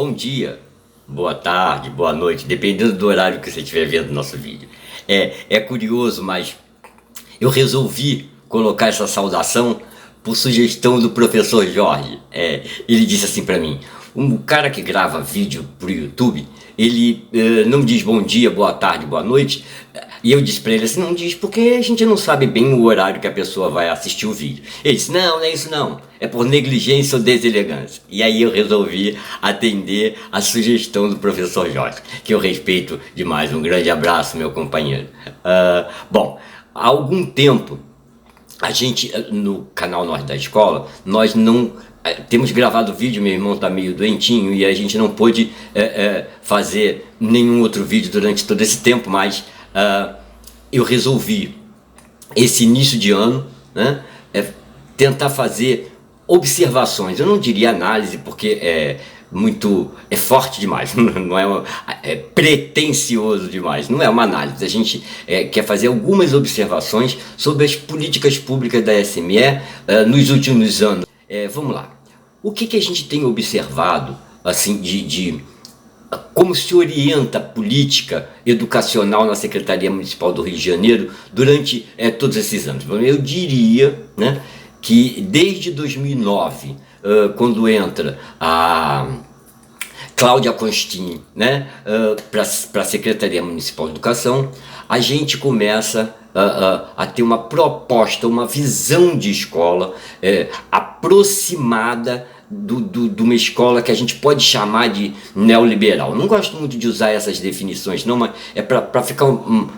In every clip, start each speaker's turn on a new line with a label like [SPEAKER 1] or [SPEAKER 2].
[SPEAKER 1] Bom dia, boa tarde, boa noite, dependendo do horário que você estiver vendo o nosso vídeo. É curioso, mas eu resolvi colocar essa saudação por sugestão do professor Jorge. Ele disse assim para mim: um cara que grava vídeo pro YouTube, ele não diz bom dia, boa tarde, boa noite. E eu disse para ele assim: não diz porque a gente não sabe bem o horário que a pessoa vai assistir o vídeo. Ele disse: não é isso não, é por negligência ou deselegância. E aí eu resolvi atender a sugestão do professor Jorge, que eu respeito demais. Um grande abraço, meu companheiro. Bom, há algum tempo a gente, no canal Nós da Escola, nós não temos gravado vídeo. Meu irmão tá meio doentinho e a gente não pôde fazer nenhum outro vídeo durante todo esse tempo, mas eu resolvi esse início de ano, né, tentar fazer observações. Eu não diria análise, porque é forte demais, não é pretensioso demais, não é uma análise. A gente quer fazer algumas observações sobre as políticas públicas da SME nos últimos anos. Vamos lá. O que a gente tem observado assim de como se orienta a política educacional na Secretaria Municipal do Rio de Janeiro durante todos esses anos? Eu diria, né, que desde 2009, quando entra a Cláudia Costin, né, para a Secretaria Municipal de Educação, a gente começa a ter uma proposta, uma visão de escola aproximada de uma escola que a gente pode chamar de neoliberal. Não gosto muito de usar essas definições, não, mas é para ficar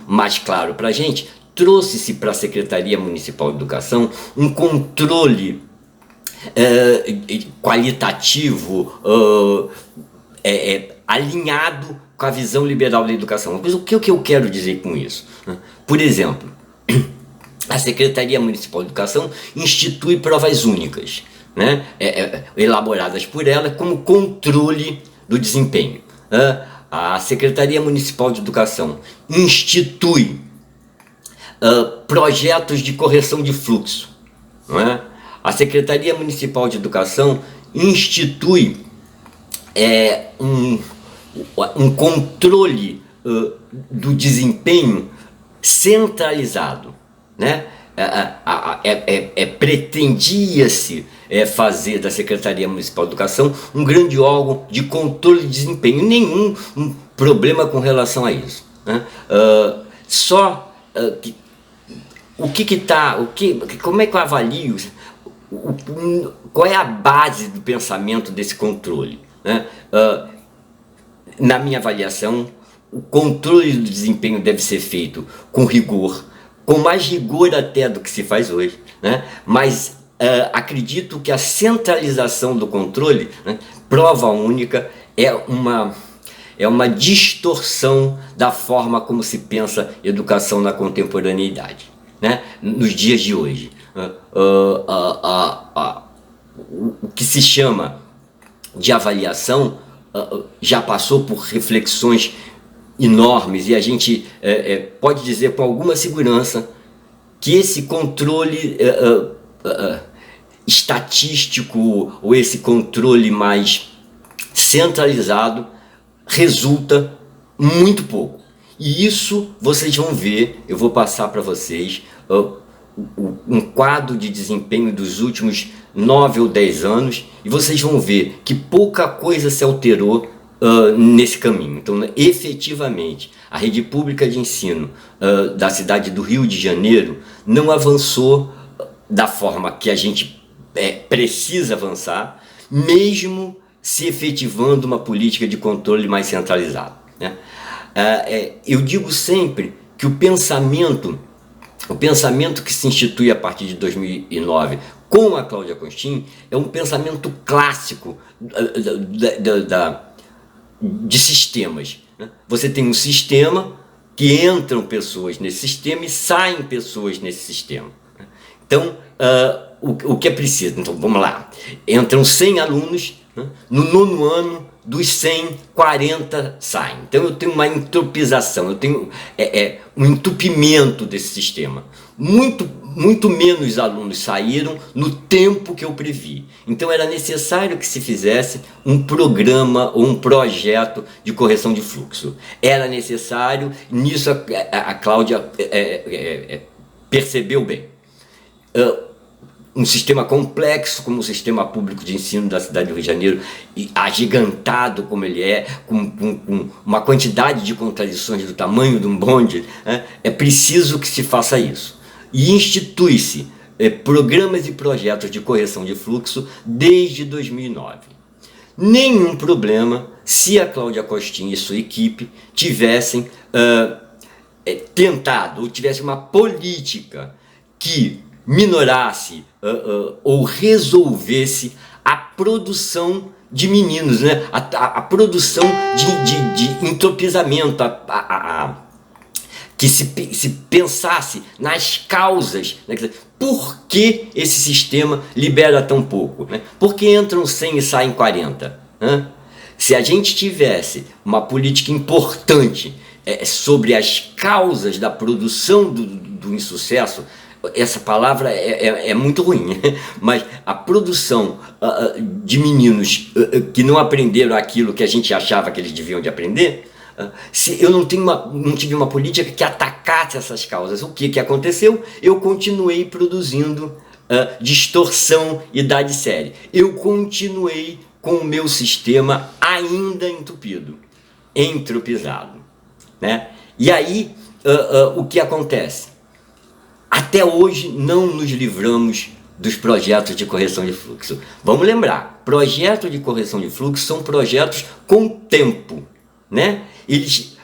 [SPEAKER 1] mais claro para a gente. Trouxe-se para a Secretaria Municipal de Educação um controle qualitativo, alinhado com a visão liberal da educação. Mas o que eu quero dizer com isso? Por exemplo, a Secretaria Municipal de Educação institui provas únicas, né, elaboradas por ela como controle do desempenho. A Secretaria Municipal de Educação institui projetos de correção de fluxo, né? A Secretaria Municipal de Educação institui um controle do desempenho centralizado, né? Pretendia-se fazer da Secretaria Municipal de Educação um grande órgão de controle de desempenho. Nenhum problema com relação a isso, né? Como é que eu avalio? Qual é a base do pensamento desse controle, né? Na minha avaliação, o controle do desempenho deve ser feito com rigor, com mais rigor até do que se faz hoje, né? Mas acredito que a centralização do controle, né, prova única, é uma distorção da forma como se pensa educação na contemporaneidade, né? Nos dias de hoje. O que se chama de avaliação já passou por reflexões enormes, e a gente pode dizer com alguma segurança que esse controle estatístico, ou esse controle mais centralizado, resulta muito pouco. E isso vocês vão ver, eu vou passar para vocês um quadro de desempenho dos últimos 9 ou 10 anos, e vocês vão ver que pouca coisa se alterou nesse caminho. Então, efetivamente, a rede pública de ensino da cidade do Rio de Janeiro não avançou da forma que a gente precisa avançar, mesmo se efetivando uma política de controle mais centralizado, né? Eu digo sempre que o pensamento que se institui a partir de 2009 com a Cláudia Costin é um pensamento clássico de sistemas, né? Você tem um sistema que entram pessoas nesse sistema e saem pessoas nesse sistema. Então, o que é preciso? Então, vamos lá. Entram 100 alunos, né? No 9º ano, dos 100, 40 saem. Então eu tenho uma entropização, eu tenho um entupimento desse sistema. Muito menos alunos saíram no tempo que eu previ. Então era necessário que se fizesse um programa ou um projeto de correção de fluxo. Era necessário, nisso a Cláudia percebeu bem. Um sistema complexo como o sistema público de ensino da cidade do Rio de Janeiro, e agigantado como ele é, com uma quantidade de contradições do tamanho de um bonde, né? É preciso que se faça isso. E institui-se programas e projetos de correção de fluxo desde 2009. Nenhum problema se a Cláudia Costin e sua equipe tivessem tentado, ou tivessem uma política que minorasse ou resolvesse a produção de meninos, né? a produção de entropizamento, que se pensasse nas causas, né? Por que esse sistema libera tão pouco? Né? Por que entram 100 e saem 40? Né? Se a gente tivesse uma política importante sobre as causas da produção do insucesso, essa palavra é muito ruim, mas a produção de meninos que não aprenderam aquilo que a gente achava que eles deviam de aprender, se eu não tive uma política que atacasse essas causas, o que aconteceu? Eu continuei produzindo distorção e idade série. Eu continuei com o meu sistema ainda entupido, entropizado, né? E aí, o que acontece? Até hoje não nos livramos dos projetos de correção de fluxo. Vamos lembrar, projetos de correção de fluxo são projetos com tempo, né? Eles,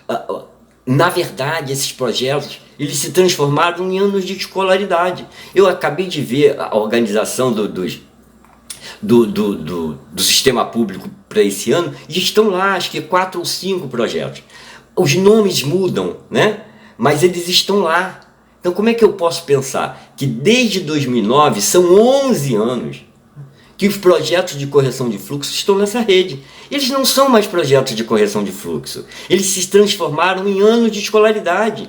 [SPEAKER 1] na verdade, esses projetos, eles se transformaram em anos de escolaridade. Eu acabei de ver a organização do sistema público para esse ano, e estão lá, acho que 4 ou 5 projetos. Os nomes mudam, né? Mas eles estão lá. Então como é que eu posso pensar que desde 2009 são 11 anos que os projetos de correção de fluxo estão nessa rede? Eles não são mais projetos de correção de fluxo, eles se transformaram em anos de escolaridade.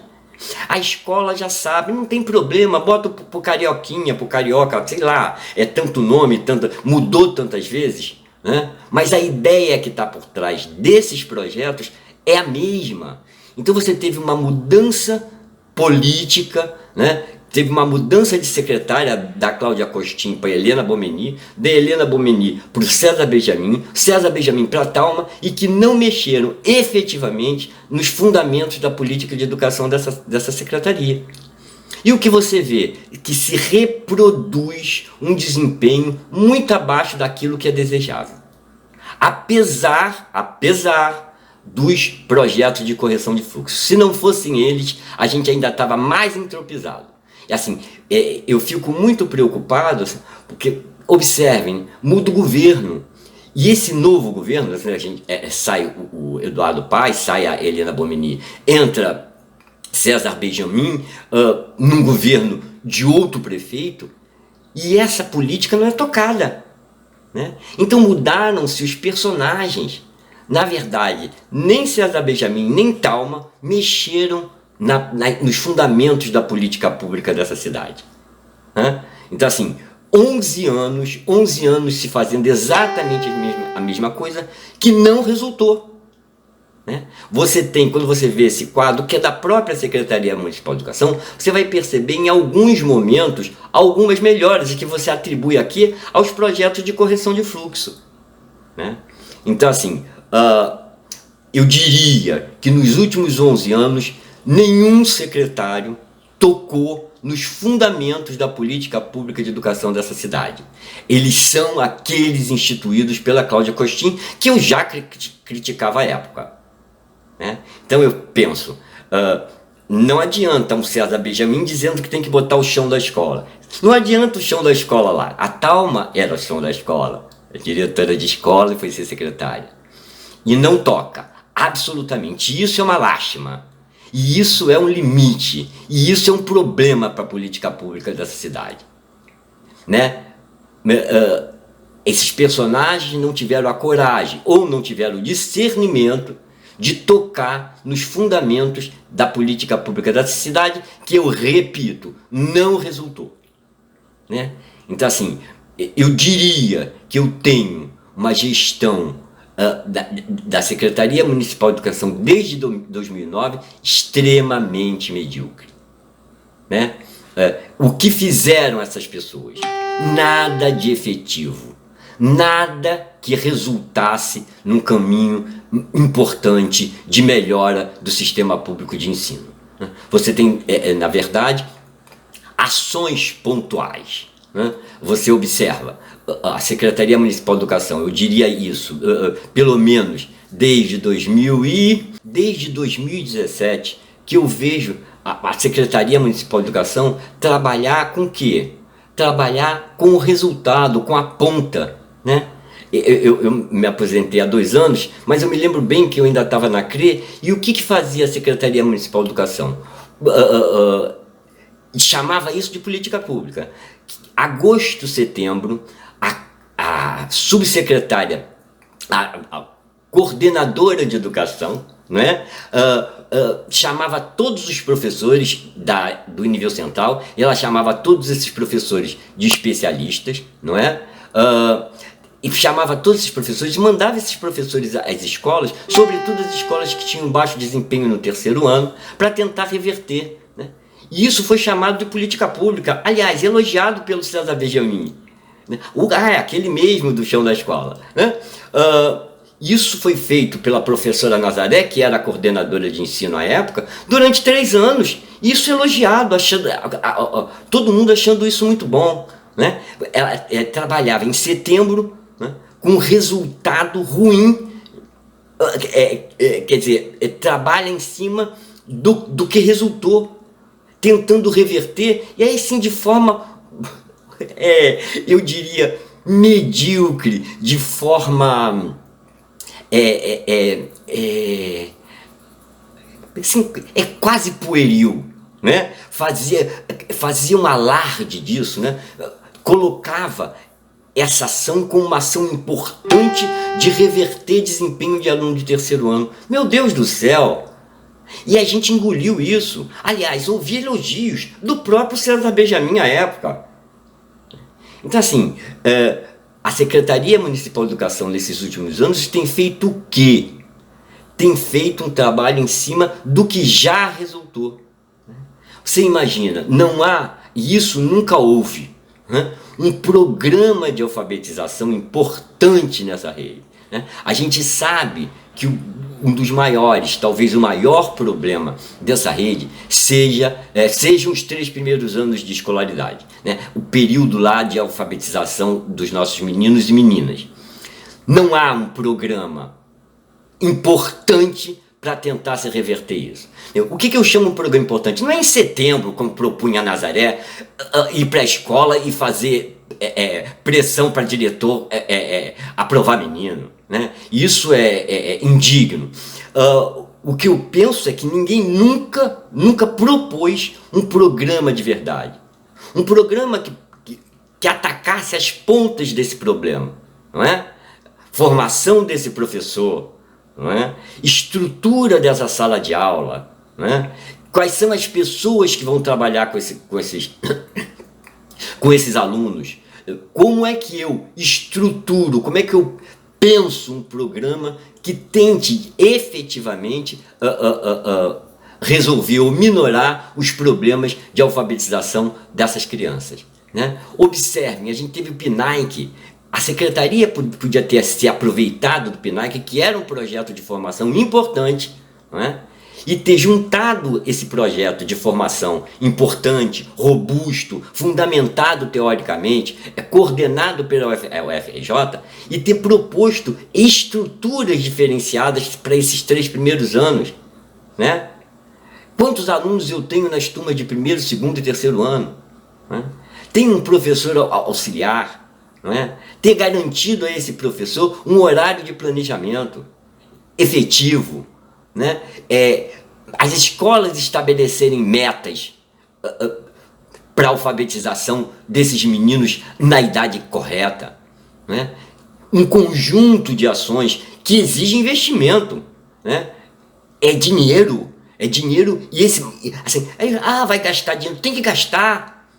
[SPEAKER 1] A escola já sabe, não tem problema, bota pro carioquinha, pro carioca, sei lá, é tanto nome, mudou tantas vezes, né? Mas a ideia que está por trás desses projetos é a mesma. Então você teve uma mudança política, né? Teve uma mudança de secretária da Cláudia Costin para Helena Bomeni, da Helena Bomeni para o César Benjamin para a Thalma, e que não mexeram efetivamente nos fundamentos da política de educação dessa secretaria. E o que você vê? Que se reproduz um desempenho muito abaixo daquilo que é desejável. Apesar dos projetos de correção de fluxo. Se não fossem eles, a gente ainda estava mais entropizado. E assim, eu fico muito preocupado, porque, observem, muda o governo. E esse novo governo, sai o Eduardo Paes, sai a Helena Bomeni, entra César Benjamin, num governo de outro prefeito, e essa política não é tocada, né? Então mudaram-se os personagens. Na verdade, nem César Benjamin, nem Thalma mexeram nos fundamentos da política pública dessa cidade. Então assim, 11 anos se fazendo exatamente a mesma coisa, que não resultou, né? Você tem, quando você vê esse quadro, que é da própria Secretaria Municipal de Educação, você vai perceber em alguns momentos, algumas melhores que você atribui aqui aos projetos de correção de fluxo, né? Então assim, eu diria que nos últimos 11 anos, nenhum secretário tocou nos fundamentos da política pública de educação dessa cidade. Eles são aqueles instituídos pela Cláudia Costin, que eu já criticava à época, né? Então eu penso, não adianta um César Benjamin dizendo que tem que botar o chão da escola. Não adianta o chão da escola lá. A Thalma era o chão da escola, a diretora de escola, e foi ser secretária. E não toca, absolutamente. Isso é uma lástima. E isso é um limite. E isso é um problema para a política pública dessa cidade, né? esses personagens não tiveram a coragem ou não tiveram o discernimento de tocar nos fundamentos da política pública da cidade, que eu repito, não resultou, né? Então, assim, eu diria que eu tenho uma gestão da Secretaria Municipal de Educação desde 2009 extremamente medíocre, né? O que fizeram essas pessoas? Nada de efetivo, nada que resultasse num caminho importante de melhora do sistema público de ensino. Você tem, na verdade, ações pontuais, né? Você observa a Secretaria Municipal de Educação, eu diria isso, pelo menos desde 2017, que eu vejo a Secretaria Municipal de Educação trabalhar com o quê? Trabalhar com o resultado, com a ponta, né? Eu me aposentei há 2 anos, mas eu me lembro bem que eu ainda estava na CRE, e o que fazia a Secretaria Municipal de Educação? Chamava isso de política pública. Agosto, setembro, a subsecretária, a coordenadora de educação, né, chamava todos os professores do nível central, e ela chamava todos esses professores de especialistas, não é? E chamava todos esses professores, mandava esses professores às escolas, sobretudo as escolas que tinham baixo desempenho no 3º ano, para tentar reverter, né? E isso foi chamado de política pública, aliás, elogiado pelo César Benjamin, né? Aquele mesmo do chão da escola, né? Isso foi feito pela professora Nazaré, que era a coordenadora de ensino à época, durante 3 anos. Isso elogiado, todo mundo achando isso muito bom, né? Ela trabalhava em setembro, né, com resultado ruim, quer dizer, trabalha em cima do que resultou, tentando reverter, e aí sim de forma, eu diria, medíocre, de forma assim, quase pueril, né? Fazia um alarde disso, né? Colocava essa ação como uma ação importante de reverter desempenho de aluno de 3º ano. Meu Deus do céu! E a gente engoliu isso. Aliás, ouvi elogios do próprio César Benjamin à época. Então, assim, a Secretaria Municipal de Educação nesses últimos anos tem feito o quê? Tem feito um trabalho em cima do que já resultou. Você imagina, não há, e isso nunca houve, né, um programa de alfabetização importante nessa rede, né? A gente sabe que um dos maiores, talvez o maior problema dessa rede sejam os 3 primeiros anos de escolaridade, né? O período lá de alfabetização dos nossos meninos e meninas. Não há um programa importante para tentar se reverter isso. O que eu chamo de programa importante? Não é em setembro, como propunha a Nazaré, ir para a escola e fazer pressão para diretor aprovar menino, né? Isso é indigno. O que eu penso é que ninguém nunca propôs um programa de verdade. Um programa que atacasse as pontas desse problema, não é? Formação desse professor, não é? Estrutura dessa sala de aula, não é? Quais são as pessoas que vão trabalhar com esses alunos? Como é que eu estruturo, como é que eu penso um programa que tente efetivamente resolver ou minorar os problemas de alfabetização dessas crianças, né? Observem, a gente teve o PNAEC. A secretaria podia ter se aproveitado do PNAEC, que era um projeto de formação importante, não é? E ter juntado esse projeto de formação importante, robusto, fundamentado teoricamente, coordenado pela UFRJ, e ter proposto estruturas diferenciadas para esses 3 primeiros anos, né? Quantos alunos eu tenho nas turmas de 1º, 2º e 3º ano, né? Tem um professor auxiliar, não é? Ter garantido a esse professor um horário de planejamento efetivo, né? As escolas estabelecerem metas para a alfabetização desses meninos na idade correta, né? Um conjunto de ações que exige investimento, né? É dinheiro e esse, assim, vai gastar dinheiro, tem que gastar,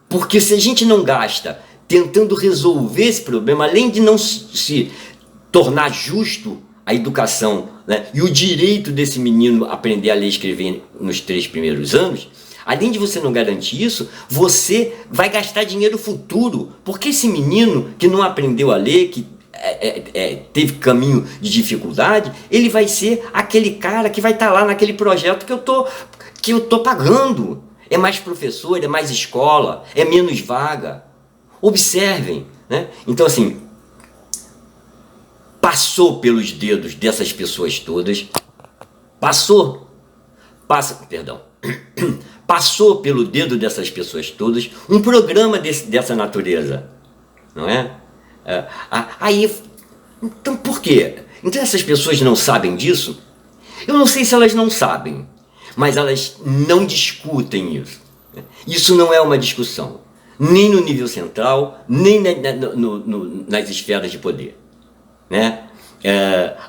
[SPEAKER 1] porque se a gente não gasta tentando resolver esse problema, além de não se tornar justo a educação, né, e o direito desse menino aprender a ler e escrever nos 3 primeiros anos, além de você não garantir isso, você vai gastar dinheiro futuro, porque esse menino que não aprendeu a ler, que teve caminho de dificuldade, ele vai ser aquele cara que vai estar lá naquele projeto que eu tô pagando. É mais professor, é mais escola, é menos vaga. Observem, né? Então, assim, passou pelos dedos dessas pessoas todas, passou pelo dedo dessas pessoas todas um programa dessa natureza, não é? Aí, então por quê? Então essas pessoas não sabem disso? Eu não sei se elas não sabem, mas elas não discutem isso. Isso não é uma discussão, nem no nível central, nem nas esferas de poder, né?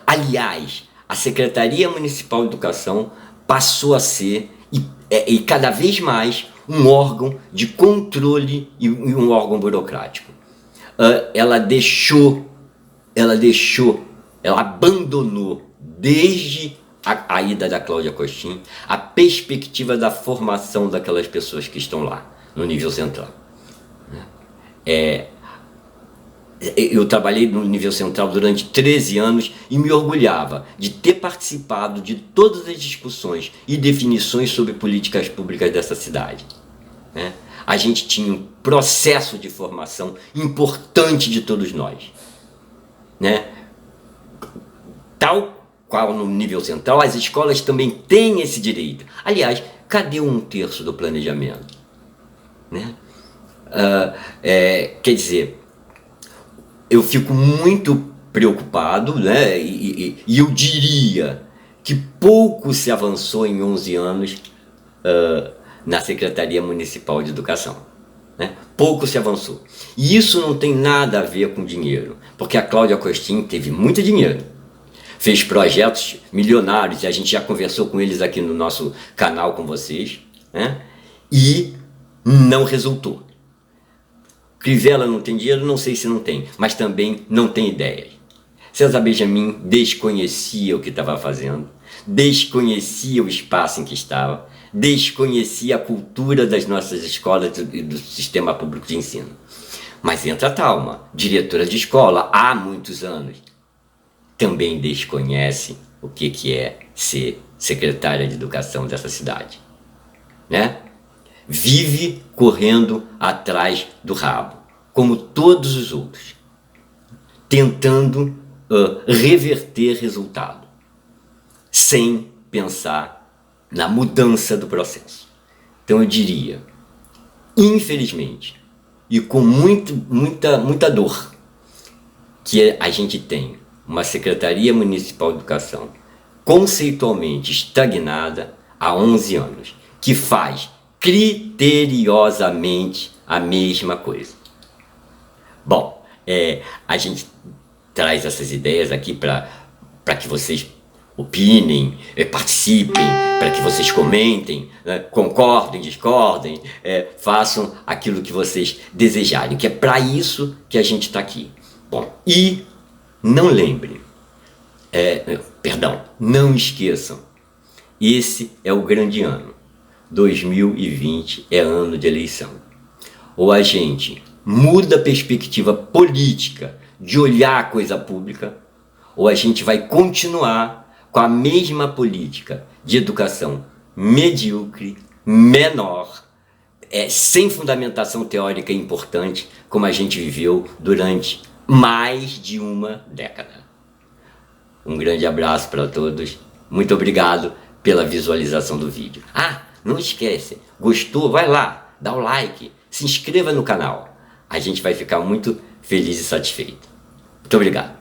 [SPEAKER 1] Aliás, a Secretaria Municipal de Educação passou a ser, e cada vez mais, um órgão de controle e um órgão burocrático. Ela abandonou, desde a ida da Cláudia Costin, a perspectiva da formação daquelas pessoas que estão lá, no nível central. Eu trabalhei no nível central durante 13 anos e me orgulhava de ter participado de todas as discussões e definições sobre políticas públicas dessa cidade, né? A gente tinha um processo de formação importante de todos nós, né? Tal qual no nível central, as escolas também têm esse direito. Aliás, cadê 1/3 do planejamento, né? Quer dizer, eu fico muito preocupado, né? E eu diria que pouco se avançou em 11 anos na Secretaria Municipal de Educação, né? Pouco se avançou. E isso não tem nada a ver com dinheiro, porque a Cláudia Costin teve muito dinheiro, fez projetos milionários, e a gente já conversou com eles aqui no nosso canal com vocês, né? E não resultou. Crivella não tem dinheiro, não sei se não tem, mas também não tem ideias. César Benjamin desconhecia o que estava fazendo, desconhecia o espaço em que estava, desconhecia a cultura das nossas escolas e do sistema público de ensino. Mas entra a Thalma, diretora de escola há muitos anos, também desconhece o que é ser secretária de educação dessa cidade, né? Vive correndo atrás do rabo, como todos os outros, tentando reverter resultado, sem pensar na mudança do processo. Então eu diria, infelizmente, e com muita dor, que a gente tem uma Secretaria Municipal de Educação conceitualmente estagnada há 11 anos, que faz criteriosamente a mesma coisa. Bom, a gente traz essas ideias aqui para que vocês opinem, participem, para que vocês comentem, né, concordem, discordem, façam aquilo que vocês desejarem, que é para isso que a gente está aqui. Bom, e não lembrem, não esqueçam, esse é o grande ano. 2020 é ano de eleição. Ou a gente muda a perspectiva política de olhar a coisa pública, ou a gente vai continuar com a mesma política de educação medíocre, menor, sem fundamentação teórica importante, como a gente viveu durante mais de uma década. Um grande abraço para todos, muito obrigado pela visualização do vídeo. Não esquece, gostou? Vai lá, dá o like, se inscreva no canal. A gente vai ficar muito feliz e satisfeito. Muito obrigado.